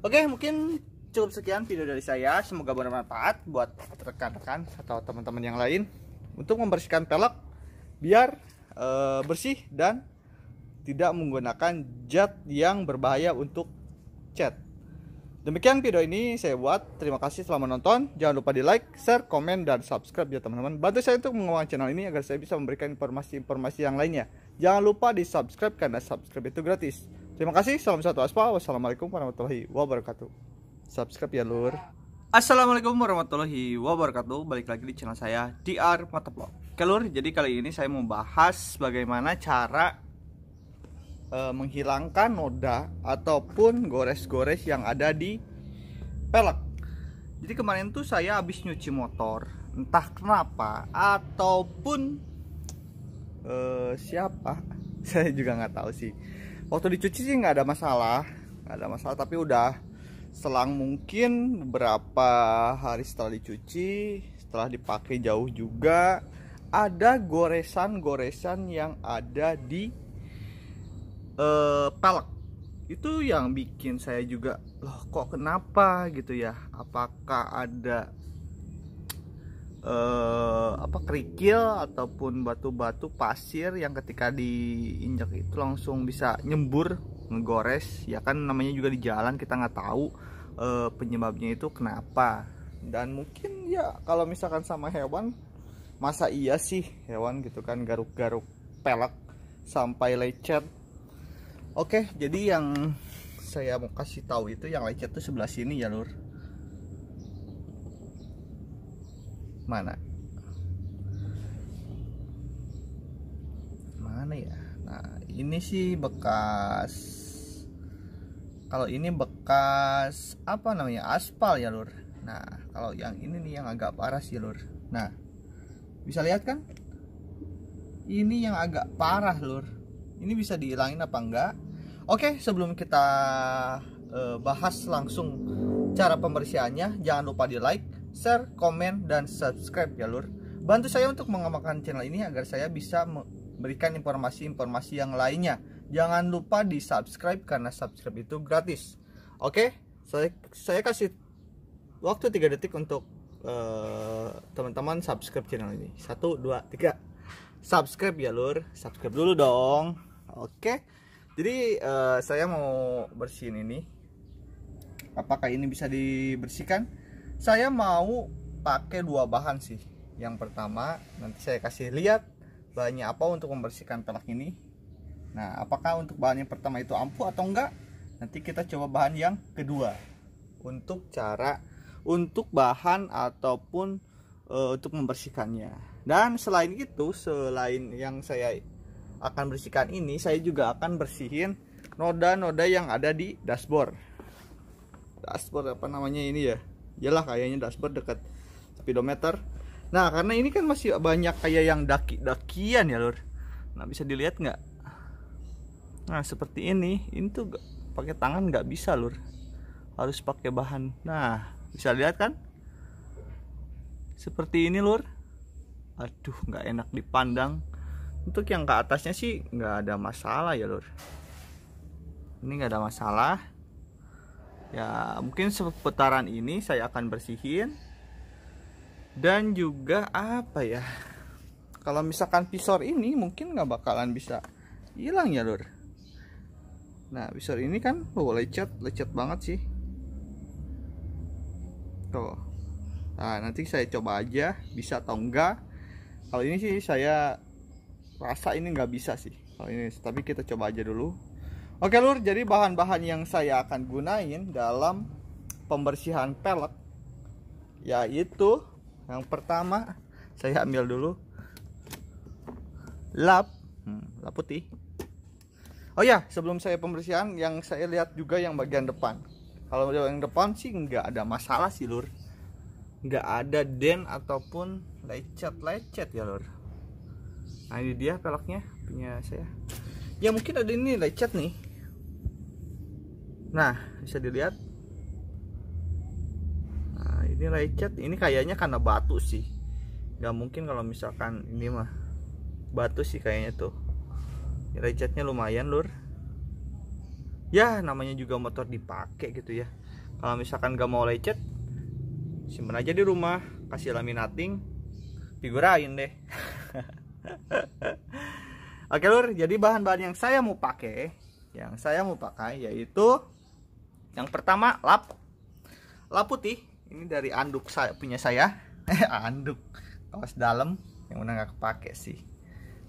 Oke, mungkin cukup sekian video dari saya. Semoga bermanfaat buat rekan-rekan atau teman-teman yang lain untuk membersihkan pelek biar bersih dan tidak menggunakan zat yang berbahaya untuk cat. Demikian video ini saya buat. Terima kasih telah menonton. Jangan lupa di like, share, komen, dan subscribe ya teman-teman. Bantu saya untuk mengembangkan channel ini agar saya bisa memberikan informasi-informasi yang lainnya. Jangan lupa di subscribe karena subscribe itu gratis. Terima kasih. Salam satu aspal. Wassalamualaikum warahmatullahi wabarakatuh. Subscribe ya lur. Assalamualaikum warahmatullahi wabarakatuh. Balik lagi di channel saya DR Motovlog. Oke lur, jadi kali ini saya mau bahas bagaimana cara menghilangkan noda ataupun gores-gores yang ada di pelek. Jadi kemarin tuh saya habis nyuci motor, entah kenapa ataupun siapa, saya juga nggak tahu sih. Waktu dicuci sih nggak ada masalah, tapi udah selang mungkin beberapa hari setelah dicuci, setelah dipakai jauh juga, ada goresan-goresan yang ada di pelek. Itu yang bikin saya juga, loh kok kenapa gitu ya, apakah ada kerikil ataupun batu-batu pasir yang ketika diinjak itu langsung bisa nyembur ngegores ya kan, namanya juga di jalan, kita nggak tahu penyebabnya itu kenapa. Dan mungkin ya kalau misalkan sama hewan, masa iya sih hewan gitu kan garuk-garuk pelek sampai lecet. Oke, jadi yang saya mau kasih tahu itu yang lecet tuh sebelah sini ya lur. Mana ya? Nah, ini sih bekas. Kalau ini bekas apa namanya? Aspal ya lur. Nah, kalau yang ini nih yang agak parah sih lur. Nah, bisa lihat kan? Ini yang agak parah lur. Ini bisa dihilangin apa enggak? Oke, sebelum kita bahas langsung cara pembersihannya, jangan lupa di like, share, komen, dan subscribe ya lur. Bantu saya untuk mengembangkan channel ini agar saya bisa memberikan informasi-informasi yang lainnya. Jangan lupa di subscribe karena subscribe itu gratis. Oke, saya kasih waktu 3 detik untuk teman-teman subscribe channel ini. 1, 2, 3. Subscribe ya lur. Subscribe dulu dong. Oke, jadi saya mau bersihin ini. Apakah ini bisa dibersihkan? Saya mau pakai 2 bahan sih. Yang pertama nanti saya kasih lihat bahannya apa untuk membersihkan pelek ini. Nah, apakah untuk bahan yang pertama itu ampuh atau enggak? Nanti kita coba bahan yang kedua untuk bahan ataupun untuk membersihkannya. Dan selain itu, selain yang saya akan bersihkan ini, saya juga akan bersihin noda-noda yang ada di dashboard. Dashboard apa namanya ini ya? Yalah kayaknya dashboard dekat speedometer. Nah, karena ini kan masih banyak kayak yang daki-dakian ya lur. Nah, bisa dilihat nggak? Nah, seperti ini tuh pakai tangan nggak bisa lur, harus pakai bahan. Nah, bisa lihat kan? Seperti ini lur. Aduh, nggak enak dipandang. Untuk yang ke atasnya sih nggak ada masalah ya lur. Ini nggak ada masalah. Ya mungkin seputaran ini saya akan bersihin. Dan juga apa ya, kalau misalkan visor ini mungkin nggak bakalan bisa hilang ya lur. Nah, visor ini kan lecet banget sih tuh. Nah, nanti saya coba aja bisa atau enggak. Kalau ini sih saya rasa ini nggak bisa sih kalau ini, tapi kita coba aja dulu. Oke lur, jadi bahan-bahan yang saya akan gunain dalam pembersihan pelek yaitu yang pertama, saya ambil dulu lap putih. Oh ya, sebelum saya pembersihan, yang saya lihat juga yang bagian depan. Kalau yang depan sih nggak ada masalah sih lur, nggak ada den ataupun lecet ya lur. Nah, ini dia peleknya punya saya. Ya mungkin ada ini lecet nih. Nah, bisa dilihat. Nah, ini lecet. Ini kayaknya karena batu sih. Gak mungkin kalau misalkan ini mah batu sih kayaknya tuh. Lecetnya lumayan lur. Ya namanya juga motor dipakai gitu ya. Kalau misalkan gak mau lecet, simpen aja di rumah, kasih laminating, figurain deh. Oke lur, jadi bahan-bahan yang saya mau pakai, yaitu yang pertama lap putih. Ini dari anduk saya punya saya. Anduk kaos dalam yang udah nggak kepake sih,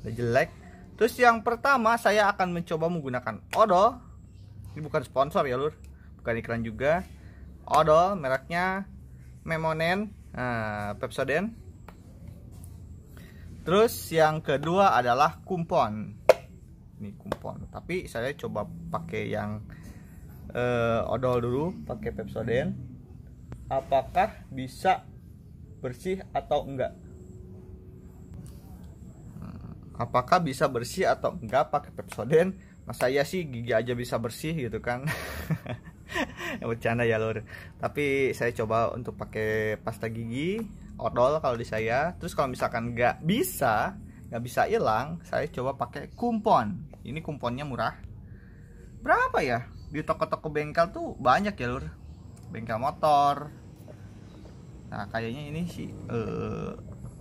udah jelek. Terus yang pertama saya akan mencoba menggunakan odol. Ini bukan sponsor ya lur, bukan iklan juga. Odol mereknya Memonen, Pepsodent. Terus yang kedua adalah kumpon. Ini kumpon, tapi saya coba pakai yang odol dulu, pakai Pepsodent. Apakah bisa bersih atau enggak? Apakah bisa bersih atau enggak pakai Pepsodent? Masa iya sih gigi aja bisa bersih gitu kan? Bercanda ya lur. Tapi saya coba untuk pakai pasta gigi odol kalau di saya. Terus kalau misalkan nggak bisa hilang, saya coba pakai kumpon. Ini kumponnya murah. Berapa ya? Di toko-toko bengkel tuh banyak ya lur. Bengkel motor. Nah kayaknya ini sih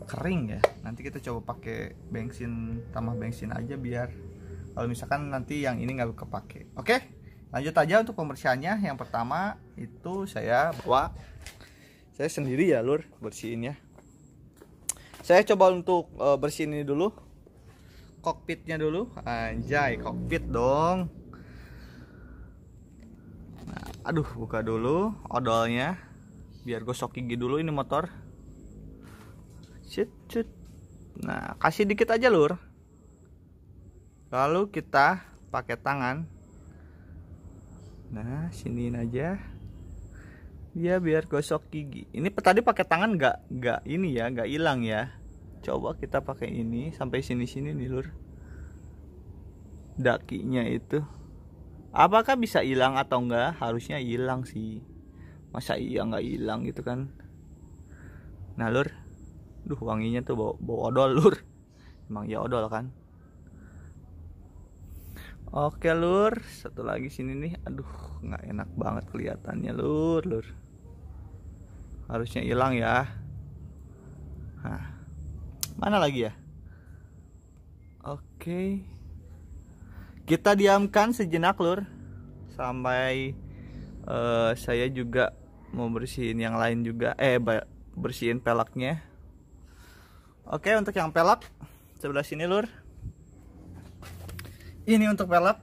kering ya. Nanti kita coba pakai bensin, tambah bensin aja biar kalau misalkan nanti yang ini nggak kepake. Oke, lanjut aja untuk pembersihannya. Yang pertama itu saya bawa, saya sendiri ya lur bersihinnya. Saya coba untuk bersihin ini dulu, kokpitnya dulu. Anjay, kokpit dong. Nah, aduh, buka dulu odolnya biar gosok gigi dulu ini motor. Cut. Nah, kasih dikit aja lur. Lalu kita pakai tangan. Nah, siniin aja. Ya biar gosok gigi. Ini tadi pakai tangan nggak ini ya, nggak hilang ya. Coba kita pakai ini sampai sini nih lur. Dakinya itu. Apakah bisa hilang atau enggak? Harusnya hilang sih. Masa iya nggak hilang gitu kan? Nah lur, duh wanginya tuh bau odol lur. Emang ya odol kan? Oke lur, satu lagi sini nih. Aduh, nggak enak banget kelihatannya lur. Harusnya hilang ya. Nah, mana lagi ya? Oke, kita diamkan sejenak lur, sampai saya juga mau bersihin yang lain juga. Bersihin peleknya. Oke, untuk yang pelek sebelah sini lur. Ini untuk pelek.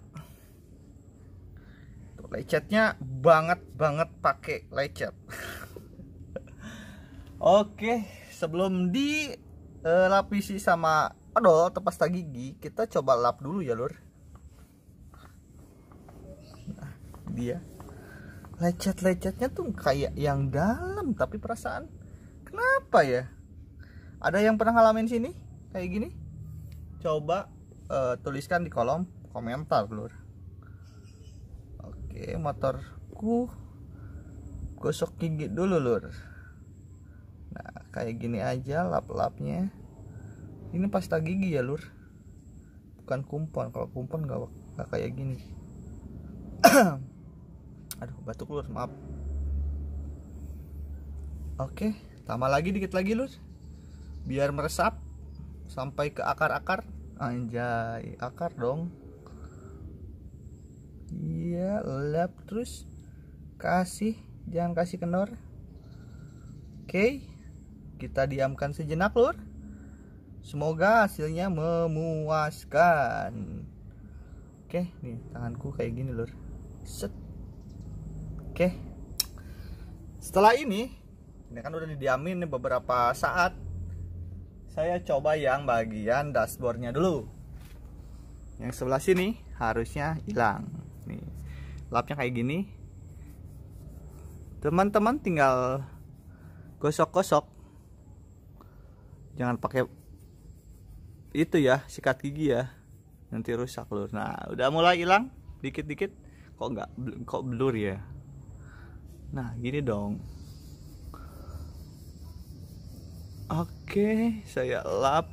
Lecetnya banget pakai lecet. Oke, sebelum dilapisi sama odol atau pasta gigi, kita coba lap dulu ya lur. Nah, dia lecetnya tuh kayak yang dalam, tapi perasaan kenapa ya? Ada yang pernah ngalamin sini kayak gini? Coba tuliskan di kolom komentar lur. Oke, motorku gosok gigi dulu lur. Nah kayak gini aja lap-lapnya. Ini pasta gigi ya lur, bukan kumpon. Kalau kumpon nggak kayak gini. Aduh batuk lur, maaf. Oke, tambah lagi dikit lagi lur, biar meresap sampai ke akar-akar. Anjay, akar dong. Iya, lap terus. Jangan kasih kendor. Oke, kita diamkan sejenak lur. Semoga hasilnya memuaskan. Oke, nih tanganku kayak gini lur. Set. Oke. Setelah ini kan udah didiamin nih beberapa saat. Saya coba yang bagian dashboardnya dulu. Yang sebelah sini harusnya hilang. Nih, lapnya kayak gini. Teman-teman tinggal gosok-gosok. Jangan pakai itu ya, sikat gigi ya. Nanti rusak lur. Nah, udah mulai hilang dikit-dikit. Kok blur ya? Nah, gini dong. Oke, saya lap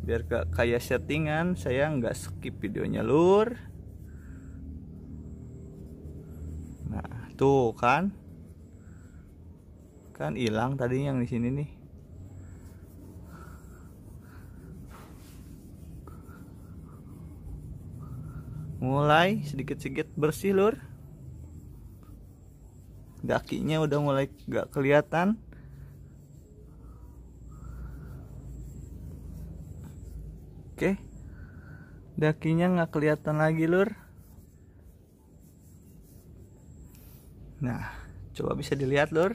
biar gak kayak settingan. Saya nggak skip videonya lur. Tuh kan hilang tadi yang di sini nih. Mulai sedikit-sedikit bersih lur. Dakinya udah mulai gak kelihatan. Oke, dakinya nggak kelihatan lagi lur. Nah, coba bisa dilihat lur.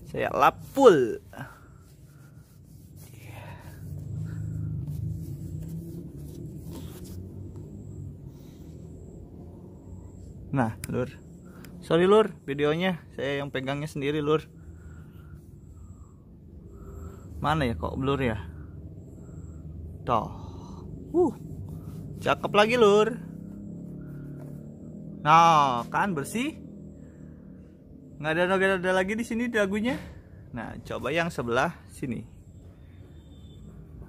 Saya lap full. Nah lur, sorry lur, videonya saya yang pegangnya sendiri lur. Mana ya kok blur ya? Toh, cakep lagi lur. Nah, kan bersih. Nggak ada lagi di sini dagunya. Nah, coba yang sebelah sini.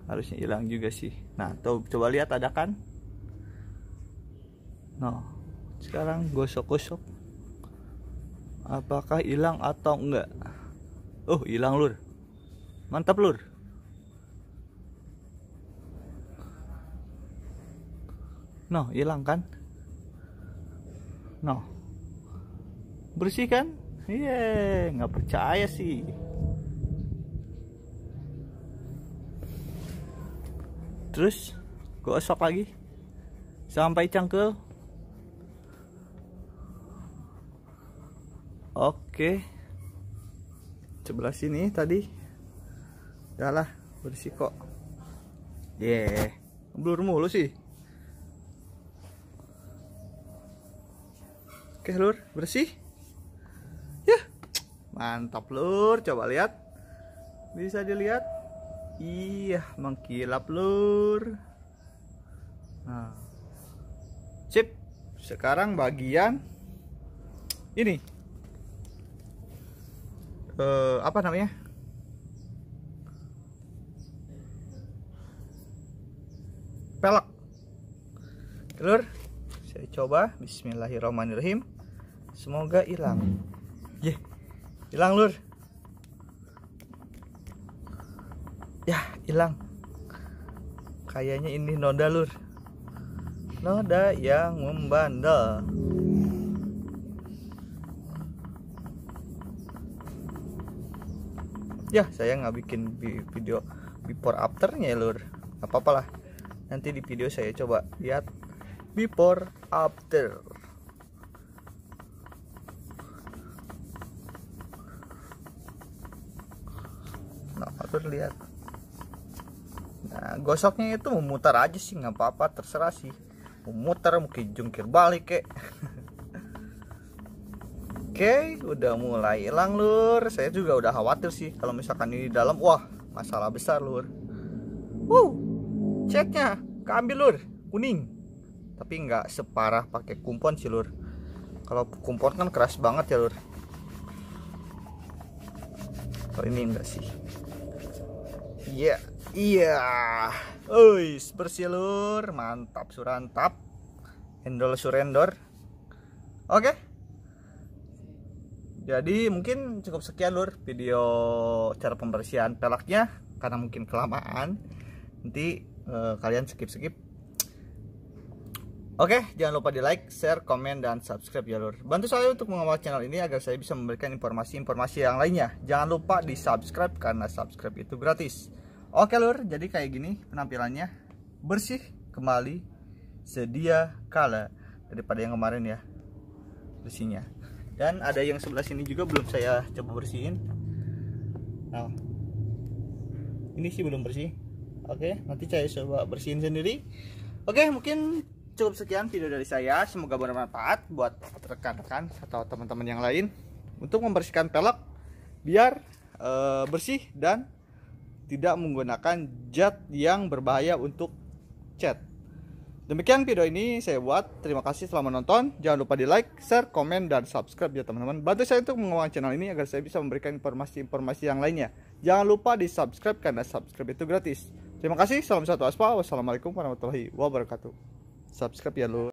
Harusnya hilang juga sih. Nah, tuh coba lihat ada kan? Nah, sekarang gosok-gosok. Apakah hilang atau enggak? Oh, hilang lur. Mantap lur. No, hilang kan? No, bersih kan? Iya, nggak percaya sih. Terus gosok lagi sampai cangkel. Oke, sebelah sini tadi udahlah bersih kok. Blur mulu sih. Oke lur, bersih ya, mantap lur. Coba lihat, bisa dilihat. Iya, mengkilap lur. Nah, sip. Sekarang bagian ini apa namanya, pelek lur. Saya coba, bismillahirrahmanirrahim. Semoga hilang. Hilang lur. Ya, hilang. Kayaknya ini noda lur. Noda yang membandel. Ya, saya nggak bikin video before afternya lur. Apa-apalah. Nanti di video saya coba lihat before after. Nah, lihat. Nah, gosoknya itu memutar aja sih, nggak apa-apa, terserah sih. Memutar mungkin jungkir balik kek. Oke, udah mulai hilang lur. Saya juga udah khawatir sih kalau misalkan ini dalam, wah masalah besar lur. Catnya keambil lur, kuning. Tapi nggak separah pakai kumpon sih lur. Kalau kumpon kan keras banget ya lur. Kalau ini enggak sih. Iya. Bersih lur, mantap surantap. Endol surendor. Oke. Jadi mungkin cukup sekian lur video cara pembersihan peleknya, karena mungkin kelamaan. Nanti kalian skip. Oke, jangan lupa di like, share, komen, dan subscribe ya lur. Bantu saya untuk mengawal channel ini agar saya bisa memberikan informasi-informasi yang lainnya. Jangan lupa di subscribe karena subscribe itu gratis. Oke lur, jadi kayak gini penampilannya. Bersih kembali sedia kala daripada yang kemarin ya bersihnya. Dan ada yang sebelah sini juga belum saya coba bersihin. Nah, ini sih belum bersih. Oke, nanti saya coba bersihin sendiri. Oke, mungkin cukup sekian video dari saya. Semoga bermanfaat buat rekan-rekan atau teman-teman yang lain untuk membersihkan pelek biar bersih dan tidak menggunakan zat yang berbahaya untuk cat. Demikian video ini saya buat. Terima kasih telah menonton. Jangan lupa di like, share, komen, dan subscribe ya teman-teman. Bantu saya untuk mengawal channel ini agar saya bisa memberikan informasi-informasi yang lainnya. Jangan lupa di subscribe karena subscribe itu gratis. Terima kasih. Salam satu aspal. Wassalamualaikum warahmatullahi wabarakatuh. Subscribe ya lo.